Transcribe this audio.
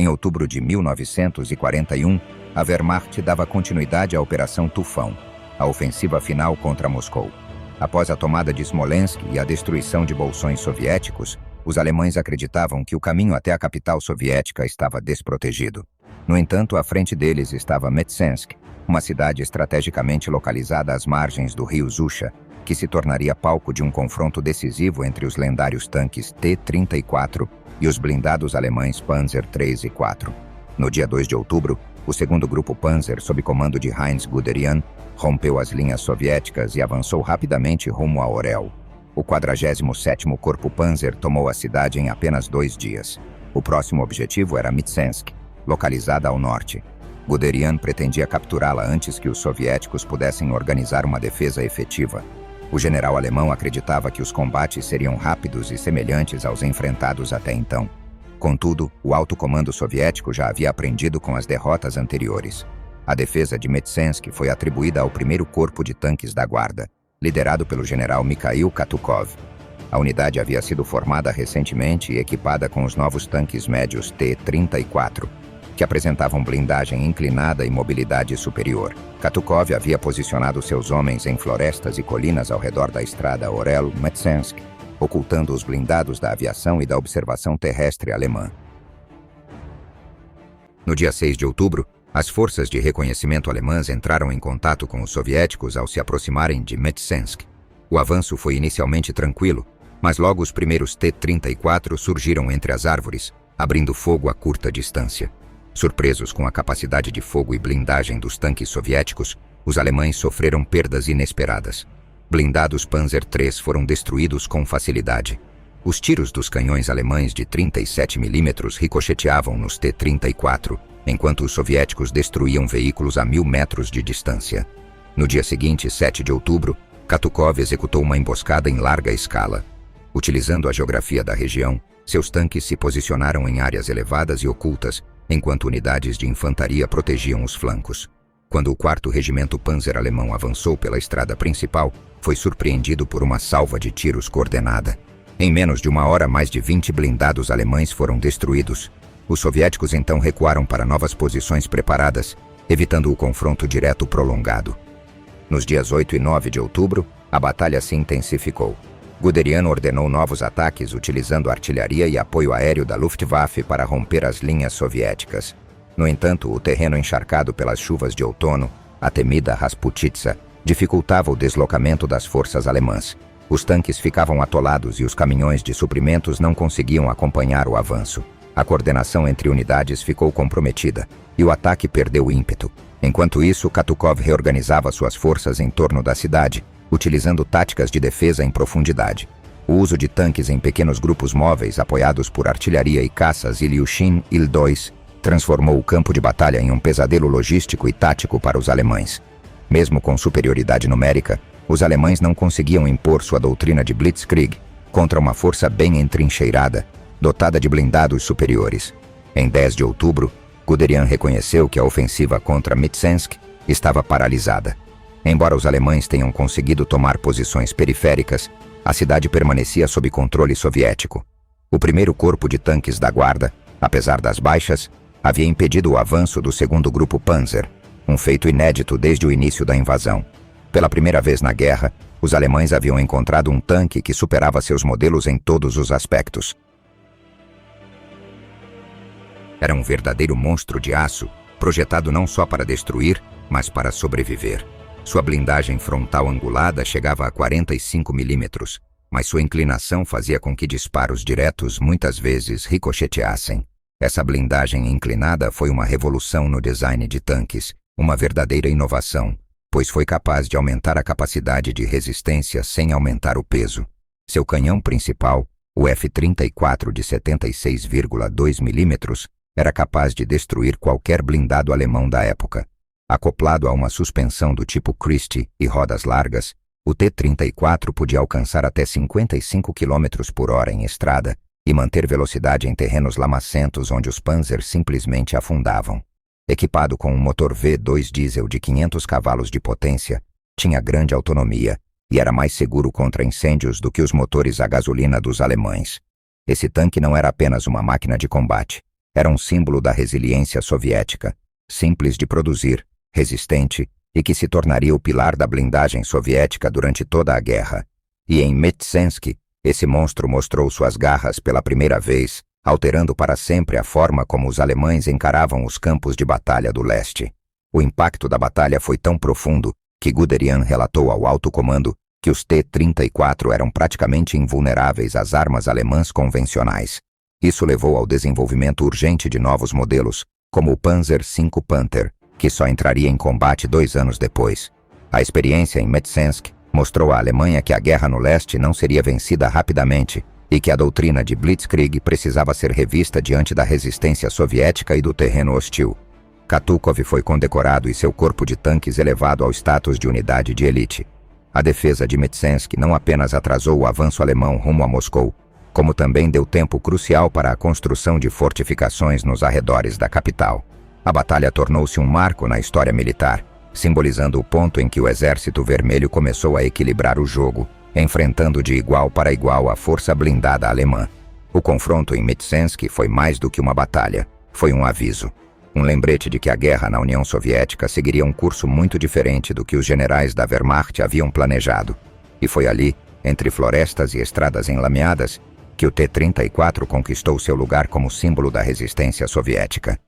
Em outubro de 1941, a Wehrmacht dava continuidade à Operação Tufão, a ofensiva final contra Moscou. Após a tomada de Smolensk e a destruição de bolsões soviéticos, os alemães acreditavam que o caminho até a capital soviética estava desprotegido. No entanto, à frente deles estava Metsensk, uma cidade estrategicamente localizada às margens do rio Zusha, que se tornaria palco de um confronto decisivo entre os lendários tanques T-34 e os blindados alemães Panzer III e IV. No dia 2 de outubro, o segundo grupo Panzer, sob comando de Heinz Guderian, rompeu as linhas soviéticas e avançou rapidamente rumo a Orel. O 47º Corpo Panzer tomou a cidade em apenas 2 dias. O próximo objetivo era Mitsensk, localizada ao norte. Guderian pretendia capturá-la antes que os soviéticos pudessem organizar uma defesa efetiva. O general alemão acreditava que os combates seriam rápidos e semelhantes aos enfrentados até então. Contudo, o alto comando soviético já havia aprendido com as derrotas anteriores. A defesa de Metsensk foi atribuída ao primeiro corpo de tanques da Guarda, liderado pelo general Mikhail Katukov. A unidade havia sido formada recentemente e equipada com os novos tanques médios T-34, que apresentavam blindagem inclinada e mobilidade superior. Katukov havia posicionado seus homens em florestas e colinas ao redor da estrada Orel-Metsensk, ocultando os blindados da aviação e da observação terrestre alemã. No dia 6 de outubro, as forças de reconhecimento alemãs entraram em contato com os soviéticos ao se aproximarem de Metsensk. O avanço foi inicialmente tranquilo, mas logo os primeiros T-34 surgiram entre as árvores, abrindo fogo a curta distância. Surpresos com a capacidade de fogo e blindagem dos tanques soviéticos, os alemães sofreram perdas inesperadas. Blindados Panzer III foram destruídos com facilidade. Os tiros dos canhões alemães de 37 mm ricocheteavam nos T-34, enquanto os soviéticos destruíam veículos a 1000 metros de distância. No dia seguinte, 7 de outubro, Katukov executou uma emboscada em larga escala. Utilizando a geografia da região, seus tanques se posicionaram em áreas elevadas e ocultas, enquanto unidades de infantaria protegiam os flancos. Quando o 4º Regimento Panzer alemão avançou pela estrada principal, foi surpreendido por uma salva de tiros coordenada. Em menos de uma hora, mais de 20 blindados alemães foram destruídos. Os soviéticos então recuaram para novas posições preparadas, evitando o confronto direto prolongado. Nos dias 8 e 9 de outubro, a batalha se intensificou. Guderian ordenou novos ataques utilizando artilharia e apoio aéreo da Luftwaffe para romper as linhas soviéticas. No entanto, o terreno encharcado pelas chuvas de outono, a temida Rasputitsa, dificultava o deslocamento das forças alemãs. Os tanques ficavam atolados e os caminhões de suprimentos não conseguiam acompanhar o avanço. A coordenação entre unidades ficou comprometida e o ataque perdeu ímpeto. Enquanto isso, Katukov reorganizava suas forças em torno da cidade, utilizando táticas de defesa em profundidade. O uso de tanques em pequenos grupos móveis apoiados por artilharia e caças Ilyushin Il-2 transformou o campo de batalha em um pesadelo logístico e tático para os alemães. Mesmo com superioridade numérica, os alemães não conseguiam impor sua doutrina de Blitzkrieg contra uma força bem entrincheirada, dotada de blindados superiores. Em 10 de outubro, Guderian reconheceu que a ofensiva contra Mitsensk estava paralisada. Embora os alemães tenham conseguido tomar posições periféricas, a cidade permanecia sob controle soviético. O primeiro corpo de tanques da Guarda, apesar das baixas, havia impedido o avanço do 2º Grupo Panzer, um feito inédito desde o início da invasão. Pela primeira vez na guerra, os alemães haviam encontrado um tanque que superava seus modelos em todos os aspectos. Era um verdadeiro monstro de aço, projetado não só para destruir, mas para sobreviver. Sua blindagem frontal angulada chegava a 45 mm, mas sua inclinação fazia com que disparos diretos muitas vezes ricocheteassem. Essa blindagem inclinada foi uma revolução no design de tanques, uma verdadeira inovação, pois foi capaz de aumentar a capacidade de resistência sem aumentar o peso. Seu canhão principal, o F-34 de 76,2 mm, era capaz de destruir qualquer blindado alemão da época. Acoplado a uma suspensão do tipo Christie e rodas largas, o T-34 podia alcançar até 55 km por hora em estrada e manter velocidade em terrenos lamacentos onde os Panzer simplesmente afundavam. Equipado com um motor V2 diesel de 500 cavalos de potência, tinha grande autonomia e era mais seguro contra incêndios do que os motores a gasolina dos alemães. Esse tanque não era apenas uma máquina de combate, era um símbolo da resiliência soviética, simples de produzir, resistente e que se tornaria o pilar da blindagem soviética durante toda a guerra. E em Mtsensk, esse monstro mostrou suas garras pela primeira vez, alterando para sempre a forma como os alemães encaravam os campos de batalha do leste. O impacto da batalha foi tão profundo que Guderian relatou ao alto comando que os T-34 eram praticamente invulneráveis às armas alemãs convencionais. Isso levou ao desenvolvimento urgente de novos modelos, como o Panzer V Panther, que só entraria em combate 2 anos depois. A experiência em Mtsensk mostrou à Alemanha que a guerra no leste não seria vencida rapidamente e que a doutrina de Blitzkrieg precisava ser revista diante da resistência soviética e do terreno hostil. Katukov foi condecorado e seu corpo de tanques elevado ao status de unidade de elite. A defesa de Mtsensk não apenas atrasou o avanço alemão rumo a Moscou, como também deu tempo crucial para a construção de fortificações nos arredores da capital. A batalha tornou-se um marco na história militar, simbolizando o ponto em que o Exército Vermelho começou a equilibrar o jogo, enfrentando de igual para igual a força blindada alemã. O confronto em Mtsensk foi mais do que uma batalha, foi um aviso. Um lembrete de que a guerra na União Soviética seguiria um curso muito diferente do que os generais da Wehrmacht haviam planejado. E foi ali, entre florestas e estradas enlameadas, que o T-34 conquistou seu lugar como símbolo da resistência soviética.